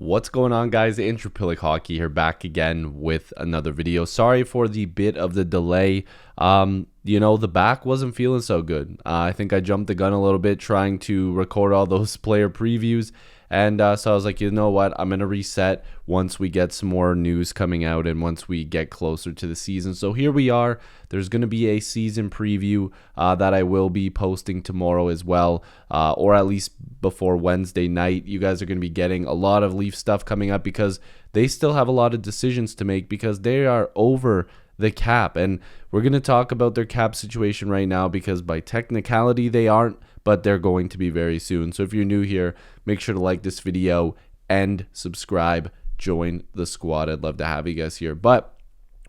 What's going on, guys? Piluk Hockey here, back again with another video. Sorry for the bit of the delay. The back wasn't feeling so good. I think I jumped the gun a little bit trying to record all those player previews. And so I was like, you know what? I'm going to reset once we get some more news coming out and once we get closer to the season. So here we are. There's going to be a season preview that I will be posting tomorrow as well, or at least before Wednesday night. You guys are going to be getting a lot of Leaf stuff coming up because they still have a lot of decisions to make because they are over the cap. And we're going to talk about their cap situation right now because by technicality they aren't, but they're going to be very soon. So if you're new here, make sure to like this video and subscribe. Join the squad. I'd love to have you guys here. But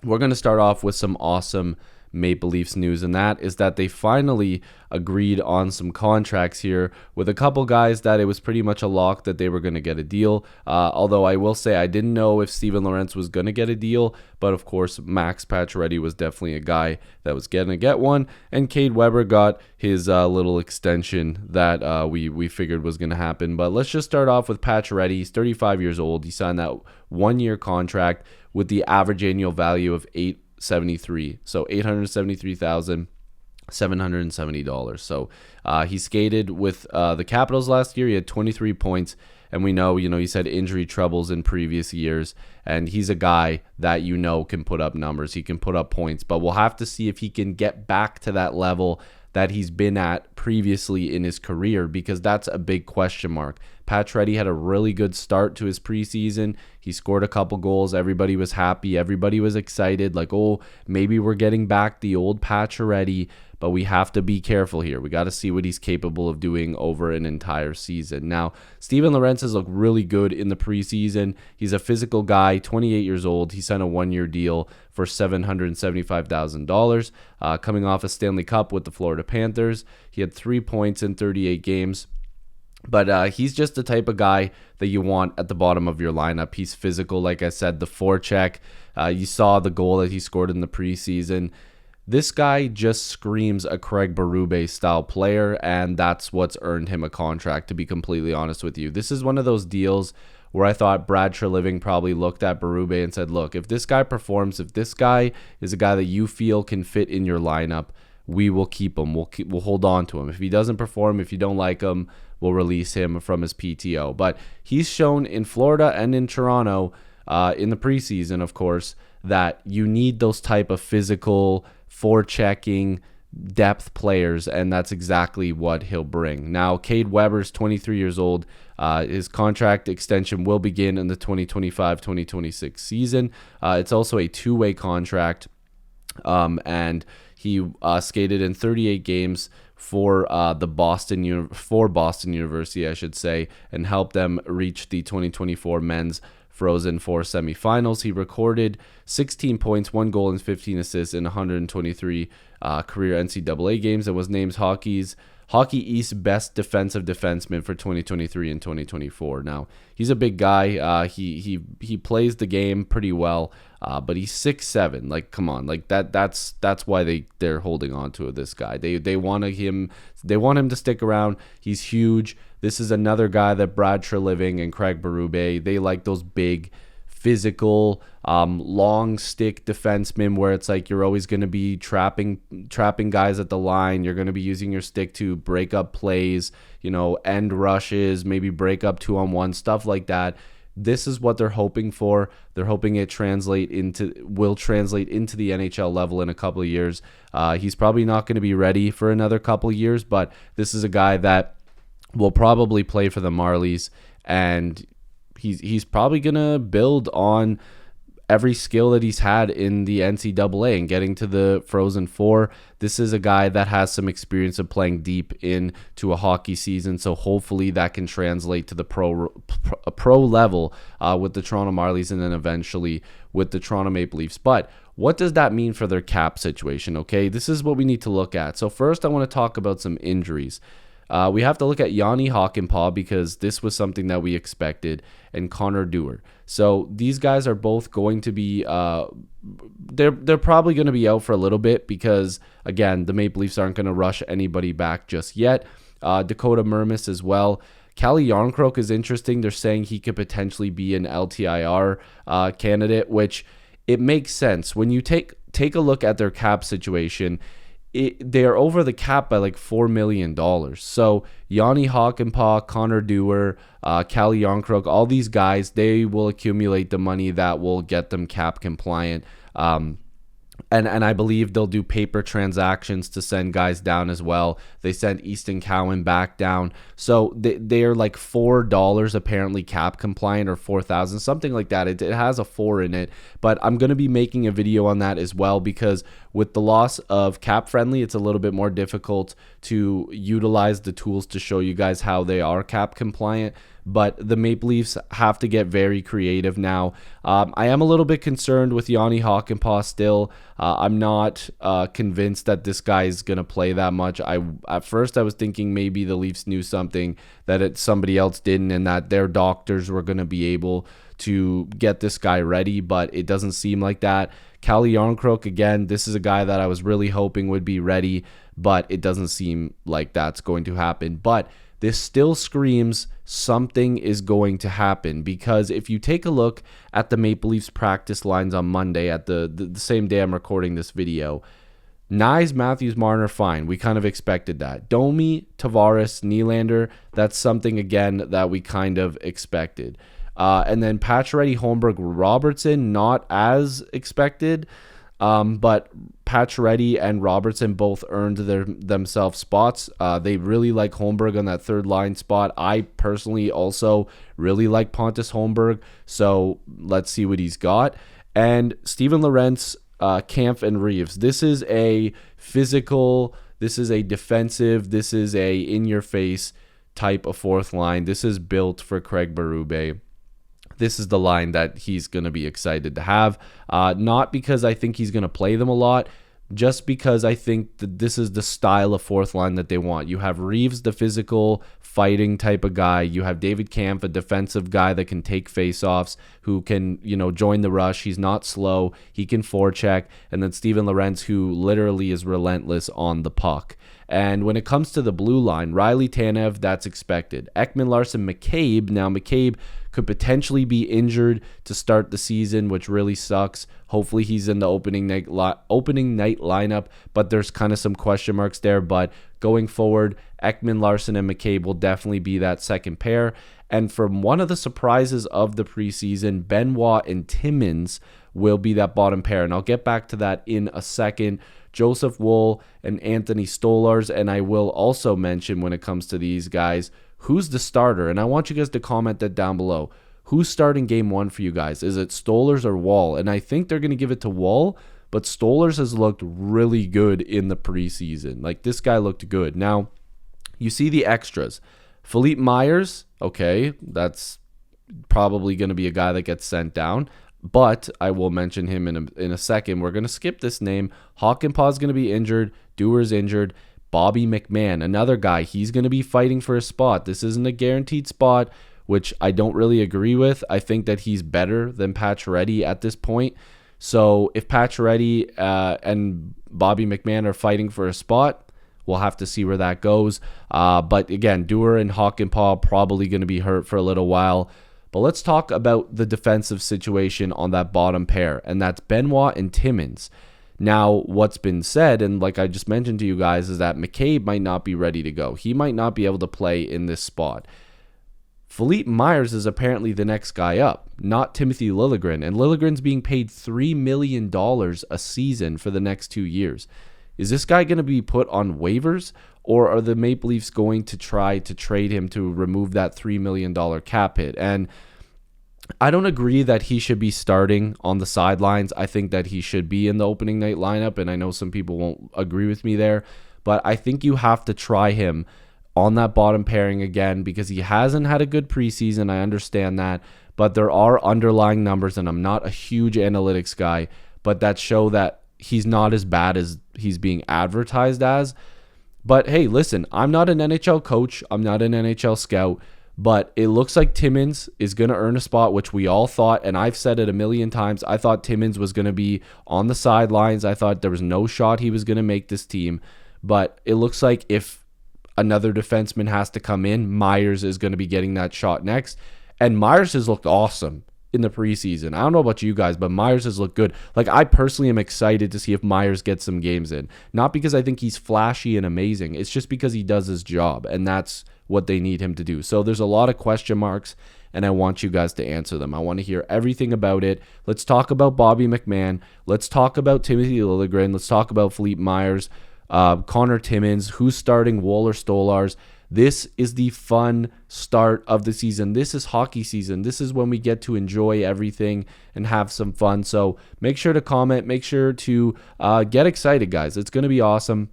we're going to start off with some awesome Maple Leafs news, and that is that they finally agreed on some contracts here with a couple guys that it was pretty much a lock that they were going to get a deal. Although I will say I didn't know if Steven Lorentz was going to get a deal, but of course Max Pacioretty was definitely a guy that was going to get one, and Cade Weber got his little extension that we figured was going to happen. But let's just start off with Pacioretty. He's 35 years old. He signed that one-year contract with the average annual value of $873,770. So he skated with the Capitals last year. He had 23 points, and we know, he's had injury troubles in previous years, and he's a guy that can put up numbers. He can put up points, but we'll have to see if he can get back to that level that he's been at previously in his career, because that's a big question mark. Pacioretty had a really good start to his preseason. He scored a couple goals. Everybody was happy. Everybody was excited. Like, oh, maybe we're getting back the old Pacioretty, but we have to be careful here. We got to see what he's capable of doing over an entire season. Now, Steven Lorentz has looked really good in the preseason. He's a physical guy, 28 years old. He signed a one-year deal for $775,000, coming off a Stanley Cup with the Florida Panthers. He had 3 points in 38 games. But he's just the type of guy that you want at the bottom of your lineup. He's physical, like I said, the forecheck. You saw the goal that he scored in the preseason. This guy just screams a Craig Berube-style player, and that's what's earned him a contract, to be completely honest with you. This is one of those deals where I thought Brad Treliving probably looked at Berube and said, look, if this guy performs, if this guy is a guy that you feel can fit in your lineup, we will keep him. We'll hold on to him. If he doesn't perform, if you don't like him, we'll release him from his PTO. But he's shown in Florida and in Toronto in the preseason, of course, that you need those type of physical, forechecking, depth players, and that's exactly what he'll bring. Now, Cade Weber's 23 years old. His contract extension will begin in the 2025-2026 season. It's also a two-way contract, and he skated in 38 games for Boston University, I should say, and helped them reach the 2024 men's Frozen Four semifinals. He recorded 16 points, 1 goal, and 15 assists in 123 career NCAA games, and was named Hockey East Best Defensive Defenseman for 2023 and 2024. Now, he's a big guy. He plays the game pretty well, but he's 6'7". Like, come on, like that's why they're holding on to this guy. They want him to stick around. He's huge. This is another guy that Brad Treliving and Craig Berube, they like those big, physical, long stick defensemen where it's like you're always going to be trapping guys at the line. You're going to be using your stick to break up plays, end rushes, maybe break up 2-on-1, stuff like that. This is what they're hoping for. They're hoping it will translate into the NHL level in a couple of years. He's probably not going to be ready for another couple of years, but this is a guy that will probably play for the Marlies, and he's probably going to build on every skill that he's had in the NCAA and getting to the Frozen Four. This is a guy that has some experience of playing deep into a hockey season, so hopefully that can translate to the pro level with the Toronto Marlies and then eventually with the Toronto Maple Leafs. But what does that mean for their cap situation? Okay, this is what we need to look at. So first, I want to talk about some injuries. We have to look at Yanni Hakanpää because this was something that we expected, and Connor Dewar. So these guys are both going to be they're probably going to be out for a little bit because, again, the Maple Leafs aren't going to rush anybody back just yet. Dakota Mermis as well. Calle Yarncroke is interesting. They're saying he could potentially be an LTIR candidate, which it makes sense. When you take a look at their cap situation, they are over the cap by like $4 million. So Yanni Hakanpää, Connor Dewar, Calle Yarncroke, all these guys, they will accumulate the money that will get them cap compliant. And I believe they'll do paper transactions to send guys down as well. They sent Easton Cowan back down. So they're like $4 apparently cap compliant, or 4,000, something like that. It has a 4 in it. But I'm going to be making a video on that as well, because with the loss of cap friendly, it's a little bit more difficult to utilize the tools to show you guys how they are cap compliant. But the Maple Leafs have to get very creative now. I am a little bit concerned with Yanni Hakanpää still. I'm not convinced that this guy is going to play that much. At first, I was thinking maybe the Leafs knew something that somebody else didn't, and that their doctors were going to be able to get this guy ready, but it doesn't seem like that. Calle Yarncroke, again, this is a guy that I was really hoping would be ready, but it doesn't seem like that's going to happen. But this still screams something is going to happen, because if you take a look at the Maple Leafs practice lines on Monday, at the same day I'm recording this video, Nyes, Matthews, Marner, fine. We kind of expected that. Domi, Tavares, Nylander, that's something, again, that we kind of expected. And then Pacioretty, Holmberg, Robertson, not as expected. But Pacioretty and Robertson both earned themselves spots. They really like Holmberg on that third line spot. I personally also really like Pontus Holmberg, so let's see what he's got. And Steven Lorentz, Kampf, and Reeves. This is a physical, this is a defensive, this is a in-your-face type of fourth line. This is built for Craig Berube. This is the line that he's going to be excited to have. Not because I think he's going to play them a lot, just because I think that this is the style of fourth line that they want. You have Reeves, the physical, fighting type of guy. You have David Kampf, a defensive guy that can take faceoffs, who can, join the rush. He's not slow. He can forecheck. And then Steven Lorentz, who literally is relentless on the puck. And when it comes to the blue line, Riley Tanev, that's expected. Ekman Larson, McCabe. Now, McCabe could potentially be injured to start the season, which really sucks. Hopefully he's in the opening night lineup, but there's kind of some question marks there. But going forward, Ekman, Larson, and McCabe will definitely be that second pair. And from one of the surprises of the preseason, Benoit and Timmins will be that bottom pair. And I'll get back to that in a second. Joseph Woll and Anthony Stolarz. And I will also mention, when it comes to these guys, who's the starter? And I want you guys to comment that down below. Who's starting game one for you guys? Is it Stolarz or Woll? And I think they're going to give it to Woll, but Stolarz has looked really good in the preseason. Like, this guy looked good. Now, you see the extras. Philippe Myers, okay, that's probably going to be a guy that gets sent down, but I will mention him in a second. We're going to skip this name. Hakanpää is going to be injured. Dewar's injured. Bobby McMahon, another guy, he's going to be fighting for a spot. This isn't a guaranteed spot, which I don't really agree with. I think that he's better than Pacioretty at this point. So if Pacioretty and Bobby McMahon are fighting for a spot, we'll have to see where that goes. But again, Dewar and Hakanpää probably going to be hurt for a little while. But let's talk about the defensive situation on that bottom pair, and that's Benoit and Timmins. Now, what's been said, and like I just mentioned to you guys, is that McCabe might not be ready to go. He might not be able to play in this spot. Philippe Myers is apparently the next guy up, not Timothy Liljegren. And Liljegren's being paid $3 million a season for the next 2 years. Is this guy going to be put on waivers, or are the Maple Leafs going to try to trade him to remove that $3 million cap hit? And I don't agree that he should be starting on the sidelines. I think that he should be in the opening night lineup, and I know some people won't agree with me there, but I think you have to try him on that bottom pairing again, because he hasn't had a good preseason. I understand that, but there are underlying numbers, and I'm not a huge analytics guy, but that show that he's not as bad as he's being advertised as. But hey, listen, I'm not an NHL coach. I'm not an NHL scout. But it looks like Timmins is going to earn a spot, which we all thought, and I've said it a million times, I thought Timmins was going to be on the sidelines. I thought there was no shot he was going to make this team. But it looks like if another defenseman has to come in. Myers is going to be getting that shot next. And Myers has looked awesome in the preseason. I don't know about you guys, but Myers has looked good. Like, I personally am excited to see if Myers gets some games in. Not because I think he's flashy and amazing. It's just because he does his job, and that's what they need him to do. So there's a lot of question marks, and I want you guys to answer them. I want to hear everything about it. Let's talk about Bobby McMahon. Let's talk about Timothy Liljegren. Let's talk about Philippe Myers, Connor Timmins, who's starting, Woll or Stolars. This is the fun start of the season. This is hockey season. This is when we get to enjoy everything and have some fun. So make sure to comment. Make sure to get excited, guys. It's going to be awesome.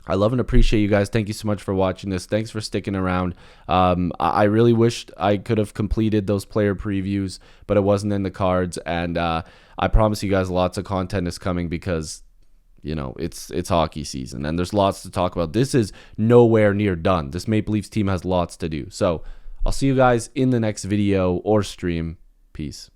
I love and appreciate you guys. Thank you so much for watching this. Thanks for sticking around. I really wished I could have completed those player previews, but it wasn't in the cards. And I promise you guys lots of content is coming because, you know, it's hockey season and there's lots to talk about. This is nowhere near done. This Maple Leafs team has lots to do. So I'll see you guys in the next video or stream. Peace.